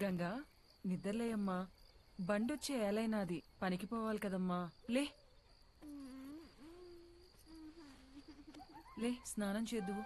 గంగా నిద్రలేయమ్మా. బండొచ్చే ఏలైనాది, పనికి పోవాలి కదమ్మా. లే లే, స్నానం చేద్దువు.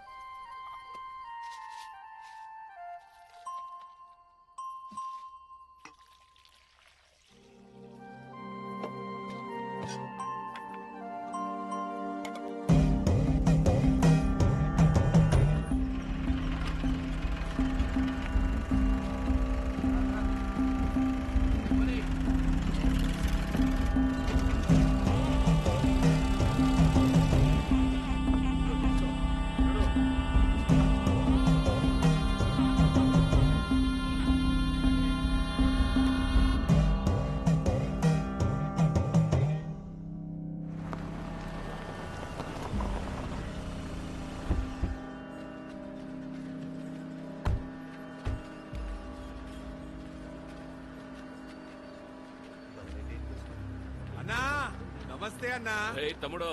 నమస్తే అన్నా. తమ్ముడు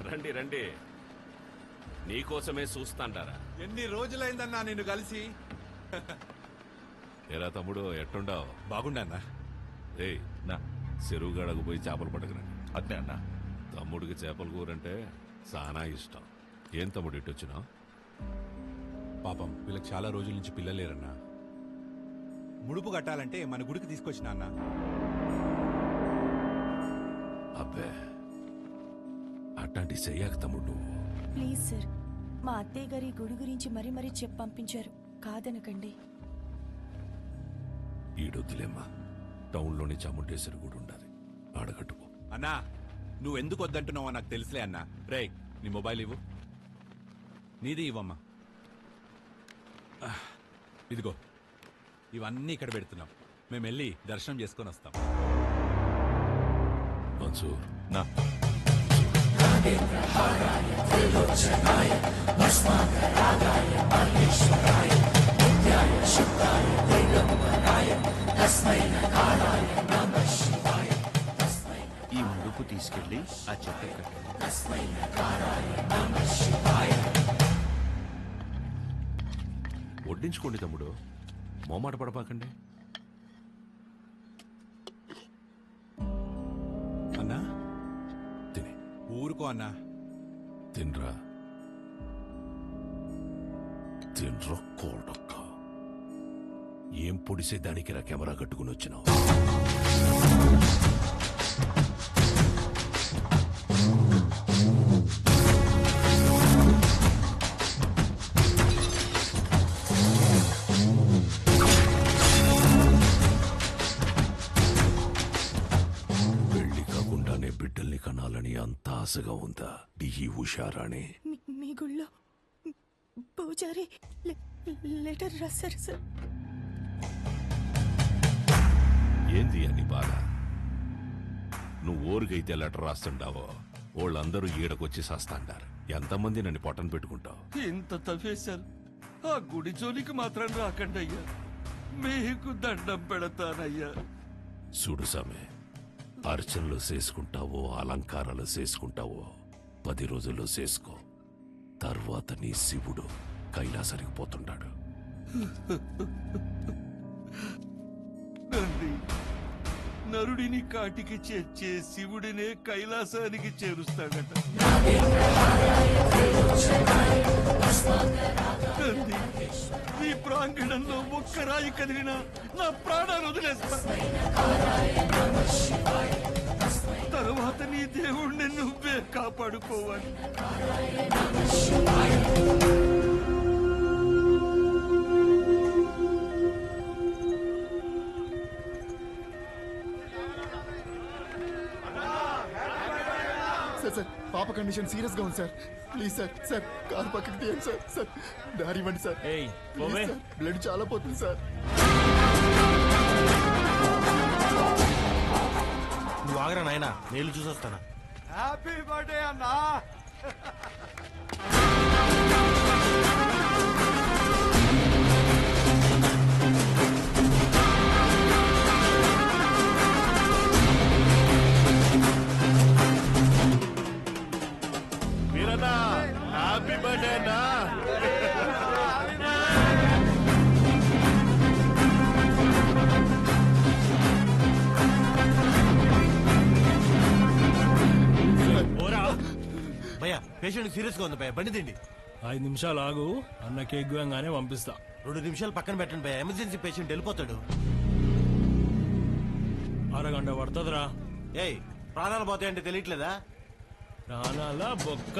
రండి రండి, నీకోసమే చూస్తాంటారా. ఎన్ని రోజులైందన్నా నిన్ను కలిసి. ఎరా తమ్ముడు ఎట్టుండావు? బాగుండన్నా. నా చెరువు గడకు పోయి చేపలు పడకరండి. అట్నే అన్నా. తమ్ముడికి చేపల కూరంటే చాలా ఇష్టం. ఏం తమ్ముడు ఇట్టొచ్చినావు? పాపం వీళ్ళకి చాలా రోజుల నుంచి పిల్లలేరన్నా. ముడుపు కట్టాలంటే మన గుడికి తీసుకొచ్చిన అన్నా. అబ్బే, అట్లాంటి చెయ్యాక తమ్ముడు నువ్వు. ప్లీజ్ సార్, మా అత్తయ్య గారి గుడి గురించి మరీ మరీ చెప్పి పంపించారు, కాదనకండి. ఈడొద్దులేమ్మా, టౌన్లోని చాముండేశ్వరి గుడి ఉండాలి, ఆడగట్టుకో. అన్నా నువ్వు ఎందుకు వద్దంటున్నావో నాకు తెలుసులే అన్నా. రే నీ మొబైల్ ఇవ్వు. నీది ఇవ్వమ్మా. ఇదిగో, ఇవన్నీ ఇక్కడ పెడుతున్నాం. మేము వెళ్ళి దర్శనం చేసుకొని వస్తాం. మన్సూర్ నా ఈ ముడుపు తీసుకెళ్లి ఆ చెట్టు కట్టండి. వడ్డించుకోండి తమ్ముడు, మోమాట పడపాకండి. అన్నా తిని ఊరుకో అన్నా. తినరా, తినరా కోడక్క. ఏం పొడిసే దానికి రా కెమెరా కట్టుకుని వచ్చినావు? పెళ్లి కాకుండానే బిడ్డల్ని కనాలని అంత ఆశగా ఉందా ఈ ఉషారాణి? మీ గుళ్ళో పూజారి లెటర్ రాశారు సార్. ఏంది అని బాధ? నువ్వు ఊరికైతే లెటర్ రాస్తుండావో వాళ్ళందరూ ఈడకొచ్చి సస్తాండారు. ఎంతమంది నన్ను పొట్టను పెట్టుకుంటావు? ఇంత తవ్వేశారు, ఆ గుడి జోలికి మాత్రం రాకండి అయ్యా, మీకు దండం పెడతానయ్యా. చూడు సామె, అర్చనలు చేసుకుంటావో అలంకారాలు చేసుకుంటావో 10 రోజుల్లో చేసుకో. తర్వాత నీ శివుడు కైలాసానికి పోతుంటాడు. నరుడిని కాటికి చేర్చే శివుడినే కైలాసానికి చేరుస్తాడట. తండ్రి, ఈ ప్రాంగణంలో ఒక్క రాయి కదిలినా నా ప్రాణాలు వదిలేస్తా. తరువాత నీ దేవుణ్ణి నువ్వే కాపాడుకోవాలి. సార్ పాప కండిషన్ సీరియస్ గా ఉంది సార్. ప్లీజ్ సార్ కారు పక్కకి తీయండి సార్. దారి ఇవ్వండి సార్. బ్లడ్ చాలా పోతుంది సార్. నువ్వు ఆగరా నాయనా, నేను చూసొస్తానా. హ్యాపీ బర్త్డే అన్నా. హ్యాపీ బర్త్డే అన్నా. పేషెంట్ సీరియస్ గా ఉంది భయ బండి తిండి 5 నిమిషాలు ఆగు, అన్న కేక్ గోయంగానే పంపిస్తా. 2 నిమిషాలు పక్కన పెట్టండి భయ, ఎమర్జెన్సీ పేషెంట్ వెళ్ళిపోతాడు. అరగంట పడుతుందిరా. ఏయ్ ప్రాణాలు పోతాయంటే తెలియట్లేదా? ప్రాణాల బొక్క.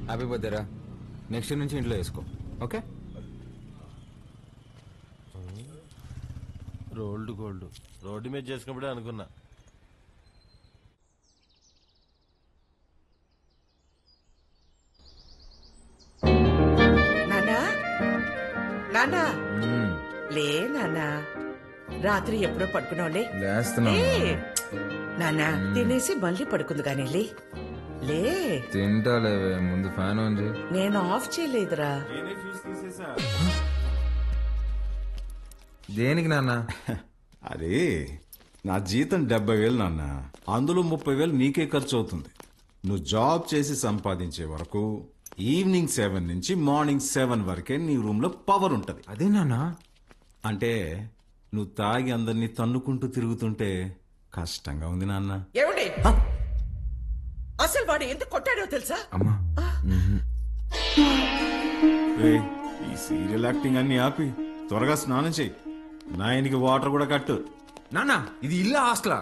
హ్యాపీ బర్త్డేరా. నెక్స్ట్ నుంచి ఇంట్లో వేసుకో, ఓకే? రోల్డ్ గోల్డ్ రోడ్డు మీద చేసుకున్నప్పుడే అనుకున్నా. నానా నానా లే నానా, రాత్రి ఎప్పుడో పడుకున్నావులే. నానా తినేసి మళ్ళీ పడుకుంది కానీ లే. తింటాలేవే, ముందు ఫ్యాన్ ఆన్ చేయి. నేను ఆఫ్ చేయలేదురా. దేనికి నాన్న? అదే నా జీతం 70,000 నాన్న, అందులో 30,000 నీకే ఖర్చు అవుతుంది. నువ్వు జాబ్ చేసి సంపాదించే వరకు ఈవినింగ్ 7 నుంచి మార్నింగ్ 7 వరకే నీ రూమ్ లో పవర్ ఉంటది. అదే నాన్న. అంటే నువ్వు తాగి అందరినీ తన్నుకుంటూ తిరుగుతుంటే కష్టంగా ఉంది నాన్న. ఏమండి అసలు వాడు ఎందుకు కొట్టాడో తెలుసా? అమ్మా ఏయ్, ఈ సీరియల్ యాక్టింగ్ అన్ని ఆపి త్వరగా స్నానం చెయ్యి. నాయనికి వాటర్ కూడా కట్టు. నాన్న, ఇది ఇల్లా హాస్టలా?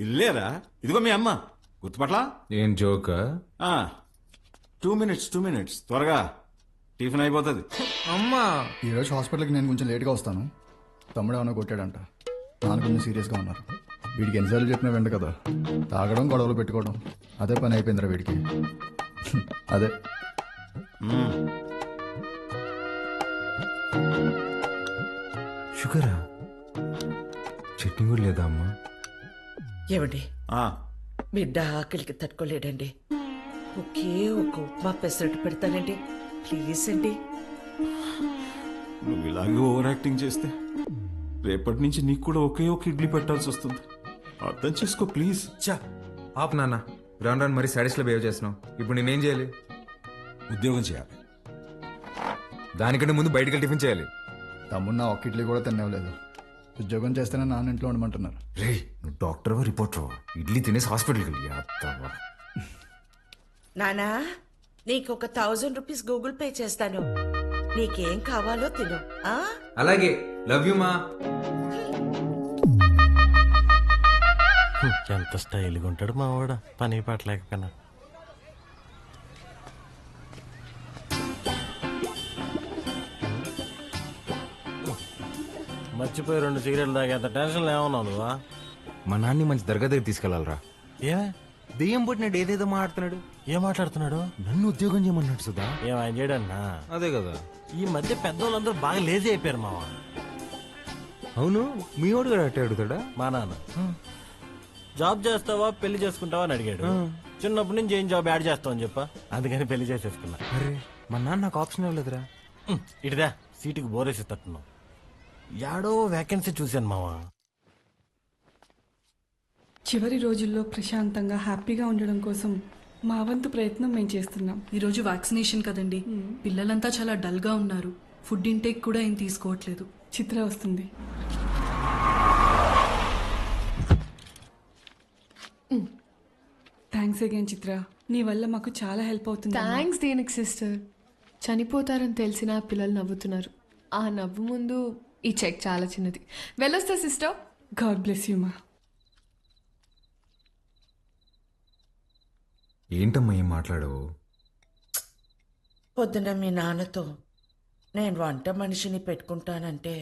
ఇల్లేరా, ఇదిగో మీ అమ్మ. గుర్తుపట్లా? ఏం జోక్? 2 minutes త్వరగా టిఫిన్ అయిపోతుంది. అమ్మా, ఈరోజు హాస్పిటల్కి నేను కొంచెం లేట్గా వస్తాను. తమ్ముడు ఏమైనా కొట్టాడంట, నాన్న కొంచెం సీరియస్గా ఉన్నారు. వీడికి ఎన్నిసార్లు చెప్పినా వెంట కదా, తాగడం గొడవలు పెట్టుకోవడం అదే పని అయిపోయిందిరా వీడికి. అదే షుగరా? చట్నీ కూడా లేదా అమ్మా? ఏమండి బిడ్డ ఆకలికి తట్టుకోలేడండి. ఒకే ఒక ఉప్మా పెసరట్టు పెడతానండి, ప్లీజ్ అండి. నువ్వు ఇలాగే ఓవర్ యాక్టింగ్ చేస్తే రేపటి నుంచి నీకు కూడా ఒకే ఒక ఇడ్లీ పెట్టాల్సి వస్తుంది. అర్థం చేసుకో ప్లీజ్. చా ఆప్ నాన్న, రాను రాను మరీ సాడీస్లో బిహేవ్ చేస్తున్నావు. ఇప్పుడు నేనేం చేయాలి? ఉద్యోగం చేయాలి. దానికంటే ముందు బయటికి వెళ్ళి టిఫిన్ చేయాలి. తమ్ముడు నా ఒక్క ఇడ్లీ కూడా తినలేదు. ఉద్యోగం చేస్తేనే నాన్న ఇంట్లో ఉండమంటున్నారు. రే, నువ్వు డాక్టర్వా రిపోర్టర్వా? ఇడ్లీ తినేసి హాస్పిటల్కి వెళ్ళి అత్తవా. నానా నీకు ఒక 1000 రూపీస్ గూగుల్ పే చేస్తాను, నీకేం కావాలో తిను. అలాగే, లవ్ యూ మా. ఎంత స్టైల్గా ఉంటాడు మా వాడు, పని పట్టలేకపోయినా. మర్చిపోయి 2 సిగరెట్లు తాగేంత టెన్షన్లో ఏమన్నావు నువ్వా? మా నాన్ని మంచి దర్గా దగ్గర తీసుకెళ్లాలరా. ఏమే దెయ్యం పుట్టినట్టు ఏదేదో మాట్లాడుతున్నాడు. ఏం మాట్లాడుతున్నాడు? నన్ను ఉద్యోగం చేయమన్నాడు సుధా. ఏం ఆయన చేయడన్నా? అదే కదా, ఈ మధ్య పెద్దోళ్ళందరూ బాగా లేజీ అయిపోయారు మావా. అవును, మీ వాడు కూడా అట్టే అడుగుతాడా? మా నాన్న జాబ్ చేస్తావా పెళ్లి చేసుకుంటావా అని అడిగాడు. చిన్నప్పటి నుంచి ఏం జాబ్ యాడ్ చేస్తావు అని చెప్పా, అందుకని పెళ్లి చేసేసుకున్నా. అరే, మా నాన్న నాకు ఆప్షన్ ఇవ్వలేదురా. ఇటుదా సీటుకి బోరేసి తట్టున్నావు. యాడో వేకెన్సీ చూశాను మావా. చివరి రోజుల్లో ప్రశాంతంగా హ్యాపీగా ఉండడం కోసం మా వంతు ప్రయత్నం మేము చేస్తున్నాం. ఈరోజు వ్యాక్సినేషన్ కదండి, పిల్లలంతా చాలా డల్గా ఉన్నారు. ఫుడ్ ఇంటేక్ కూడా ఏం తీసుకోవట్లేదు. చిత్ర వస్తుంది. థ్యాంక్స్ అగైన్ చిత్ర, నీ వల్ల మాకు చాలా హెల్ప్ అవుతుంది. థ్యాంక్స్ దేనికి సిస్టర్, చనిపోతారని తెలిసిన పిల్లలు నవ్వుతున్నారు. ఆ నవ్వు ముందు ఈ చెక్ చాలా చిన్నది. వెళ్ళొస్తా సిస్టర్. గాడ్ బ్లెస్ యూ మా. ఏంటమ్మా ఏం మాట్లాడవు? పొద్దున మీ నాన్నతో నేను వంట మనిషిని పెట్టుకుంటానంటే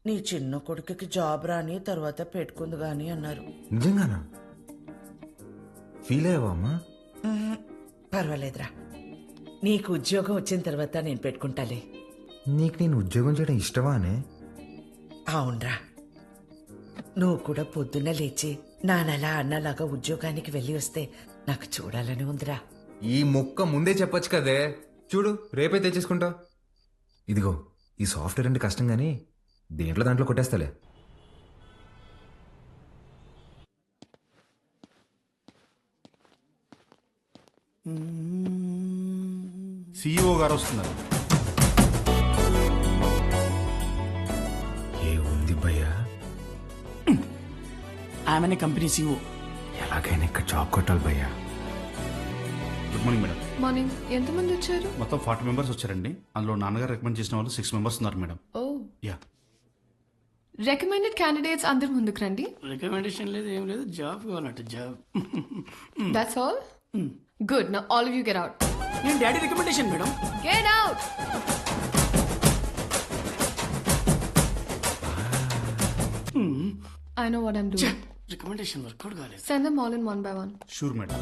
నీ చిన్న కొడుకుకి జాబ్ రాని తర్వాత పెట్టుకుంది గాని అన్నారు. నిజంగానా? ఫీల్ అయ్యావా అమ్మా? పర్వాలేదురా, నీకు ఉద్యోగం వచ్చిన తర్వాత నేను పెట్టుకుంటాలే. నీకు నేను ఉద్యోగం చేయడం ఇష్టమా అనే? అవునరా, నువ్వు కూడా పొద్దున్న లేచి నానలా అన్నలాగా ఉద్యోగానికి వెళ్ళి వస్తే నాకు చూడాలని ఉందిరా. ఈ మొక్క ముందే చెప్పొచ్చు కదే. చూడు రేపే తెచ్చేసుకుంటా. ఇదిగో ఈ సాఫ్ట్వేర్ అంటే కష్టం కానీ దాంట్లో కొట్టేస్తాలే. సిఇఓ గారు వస్తున్నారు. ఏ ఉంది భయ్యా? ఆమెనే కంపెనీ సిఇఓ. ఎలాగైనా ఇక్కడ జాబ్ కొట్టాలి భయ్యా. Good morning madam. మార్నింగ్. ఎంతమంది వచ్చారు? మొత్తం 40 మెంబర్స్ వచ్చారండి. అందులో నాన్నగారు రికమెండ్ చేసిన వాళ్ళు 6 మెంబర్స్ ఉన్నారు madam. Oh, yeah. Recommended candidates అందరు ముందుకు రండి. రికమెండేషన్ లేదు, ఏం లేదు, జాబ్ కావాలంట job. That's all. Good. Now all of you get out. నేను daddy recommendation madam. Get out. I know what I'm doing. Recommendation work out కాలేదు. Send them all in one by one. Sure madam.